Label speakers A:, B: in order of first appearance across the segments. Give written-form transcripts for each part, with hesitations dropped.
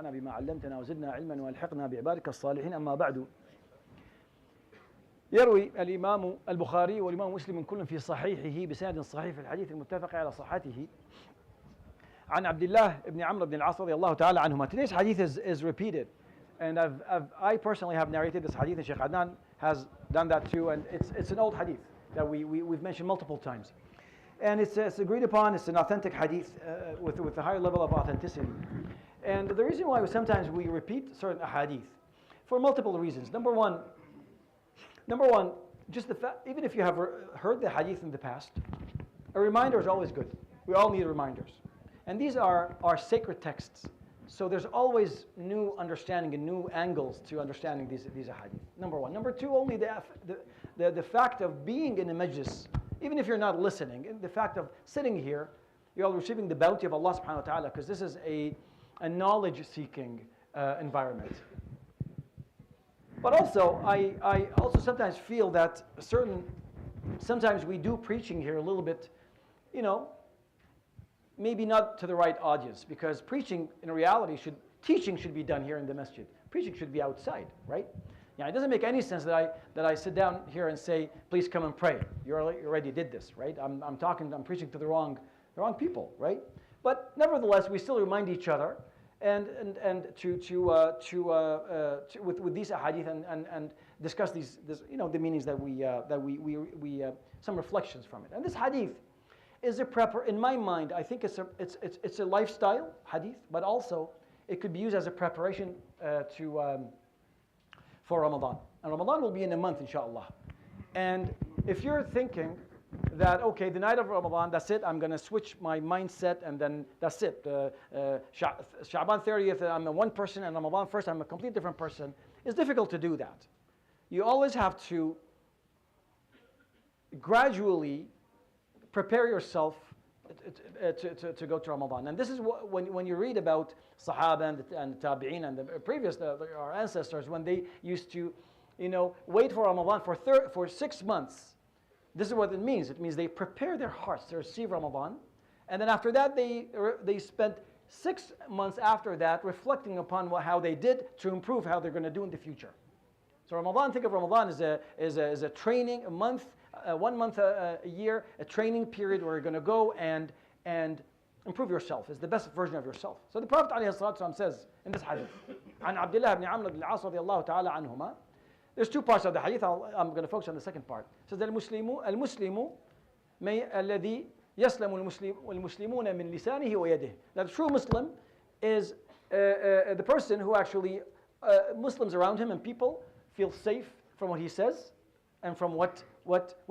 A: بما علمتنا وزدنا علما والحقنا بعبادك الصالحين. أما بعد، يروي الإمام البخاري والإمام مسلم كل في صحيحه بسند صحيح في الحديث المتفق على صحته عن عبد الله بن عمرو بن العاص رضي الله تعالى عنهما. Today's hadith is repeated, and I personally have narrated this hadith, and Sheikh Adnan has done that too, and it's an old hadith that we've mentioned multiple times. And it's agreed upon, it's an authentic hadith with a higher level of authenticity. And the reason why sometimes we repeat certain hadith for multiple reasons. Number one, just the fact, even if you have heard the hadith in the past, a reminder is always good. We all need reminders. And these are our sacred texts. So there's always new understanding and new angles to understanding these hadith. Number one. Number two, only the fact of being in a majlis, even if you're not listening, the fact of sitting here, you're all receiving the bounty of Allah subhanahu wa ta'ala, because this is a knowledge-seeking environment. But also, I also sometimes feel that sometimes we do preaching here a little bit, maybe not to the right audience, because preaching in reality teaching should be done here in the masjid. Preaching should be outside, right? Yeah, it doesn't make any sense that I sit down here and say, please come and pray. You already did this, right? I'm preaching to the wrong people, right? But nevertheless, we still remind each other, and with these hadith and discuss the meanings that we some reflections from it. And this hadith is in my mind, I think it's a lifestyle hadith, but also it could be used as a preparation for Ramadan. And Ramadan will be in a month, inshallah. And if you're thinking that, okay, the night of Ramadan, that's it, I'm going to switch my mindset, and then that's it. Sha'ban 30th, I'm one person, and Ramadan 1st, I'm a completely different person. It's difficult to do that. You always have to gradually prepare yourself to go to Ramadan. And this is when you read about Sahaba and Tabi'een and the previous, our ancestors, when they used to, wait for Ramadan for 6 months. This is what it means. It means they prepare their hearts to receive Ramadan, and then after that they spent 6 months after that reflecting upon how they did to improve how they're going to do in the future. So Ramadan, think of Ramadan as a training, a month, 1 month a year, a training period where you're going to go and improve yourself. It's the best version of yourself. So the Prophet ﷺ says in this hadith, عن عبد الله بن عمرو بن العاص رضي الله تعالى عنهما. There's two parts of the hadith. I'm going to focus on the second part. It says that المسلم الذي يسلم المسلمون من لسانه ويده. That the true Muslim is the person who actually Muslims around him and people feel safe from what he says and from what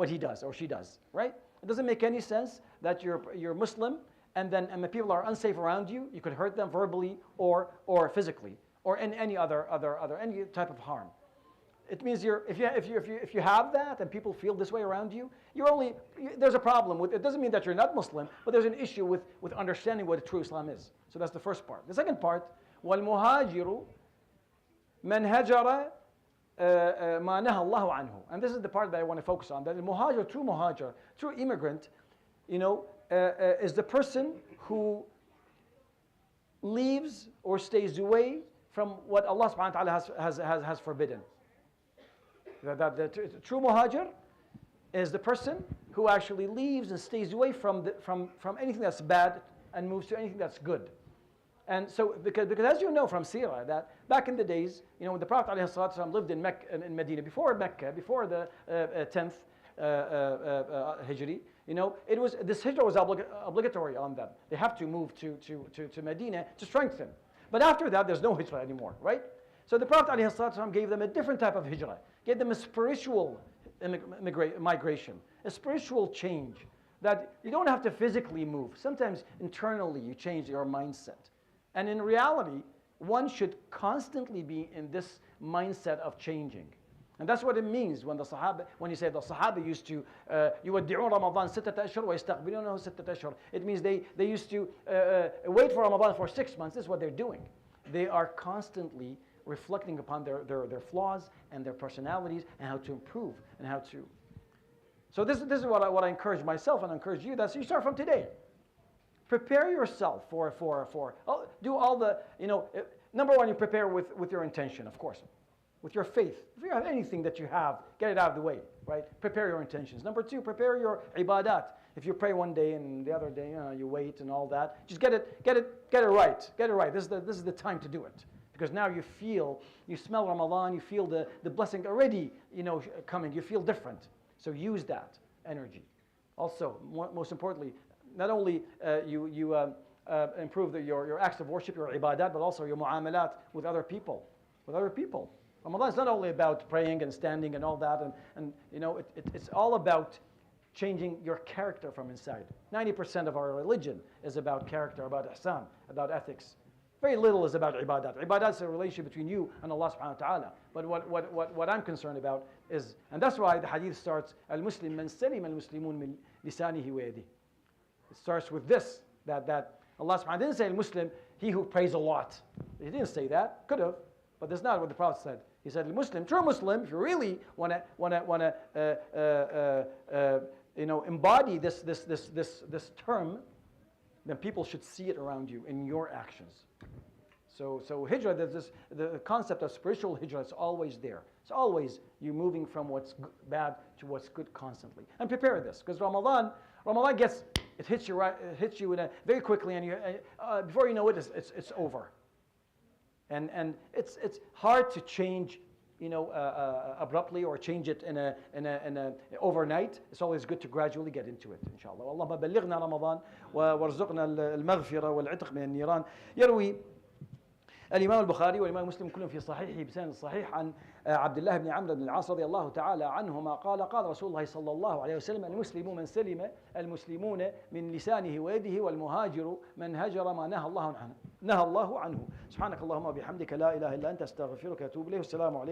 A: he does or she does. Right? It doesn't make any sense that you're Muslim and the people are unsafe around you. You could hurt them verbally or physically or in any other any type of harm. It means if you have that and people feel this way around you, there's a problem with it. Doesn't mean that you're not Muslim, but there's an issue with understanding what true Islam is. So that's the first part. The second part, وَالْمُهَاجِرُ مَنْ هَجَرَ مَا نَهَى اللَّهُ عَنْهُ. And this is the part that I want to focus on. That the muhajir, true immigrant, is the person who leaves or stays away from what Allah subhanahu wa ta'ala has forbidden. The true muhajir is the person who actually leaves and stays away from anything that's bad and moves to anything that's good. And so, because as you know from Seerah, that back in the days, when the Prophet ﷺ lived in Medina, before Mecca, before the 10th Hijri, this Hijrah was obligatory on them. They have to move to Medina to strengthen. But after that, there's no Hijrah anymore, right? So the Prophet ﷺ gave them a different type of hijrah, gave them a spiritual migration, a spiritual change, that you don't have to physically move. Sometimes internally you change your mindset. And in reality, one should constantly be in this mindset of changing. And that's what it means when you say the Sahaba used to يودعون رمضان 6 أشهر ويستقبلونه 6 أشهر. It means they used to wait for Ramadan for 6 months. This is what they're doing. They are constantly reflecting upon their flaws and their personalities and how to improve and how to. So this is what I encourage myself and I encourage you. That's you start from today. Prepare yourself for do all the Number one, you prepare with your intention, of course, with your faith. If you have anything that you have, get it out of the way, right? Prepare your intentions. Number two, prepare your ibadat. If you pray one day and the other day you wait and all that, just get it right. Get it right. This is the time to do it, because now you smell Ramadan, you feel the blessing already, coming. You feel different. So use that energy. Also, most importantly, not only you improve your acts of worship, your ibadat, but also your mu'amalat with other people. Ramadan is not only about praying and standing and all that, and it's all about changing your character from inside. 90% of our religion is about character, about ihsan, about ethics. Very little is about ibadat. Ibadat is a relationship between you and Allah subhanahu wa ta'ala. But what I'm concerned about is, and that's why the hadith starts, Al-Muslim man salim al-Muslimun min lisanihi wa yadihi. It starts with this, that Allah subhanahu wa ta'ala didn't say Al-Muslim, he who prays a lot. He didn't say that, could have, but that's not what the Prophet said. He said, Muslim, true Muslim, if you really want to embody this term, then people should see it around you in your actions. So hijrah, the concept of spiritual hijrah is always there. It's always you moving from what's bad to what's good constantly. And prepare this, because Ramadan hits you very quickly, and before you know it, it's over. And it's hard to change, abruptly, or change it in a overnight. It's always good to gradually get into it, inshallah. اللهم بلغنا رمضان وارزقنا المغفرة والعتق من النيران. يروي الإمام البخاري والإمام مسلم كلهم في صحيحه بسند الصحيح عن عبد الله بن عمرو بن العاص رضي الله تعالى عنهما قال رسول الله صلى الله عليه وسلم: المسلم من سلم المسلمون من لسانه ويده، والمهاجر من هجر ما نهى الله عنه. سبحانك اللهم وبحمدك لا إله إلا أنت أستغفرك وأتوب إليه. والسلام عليكم.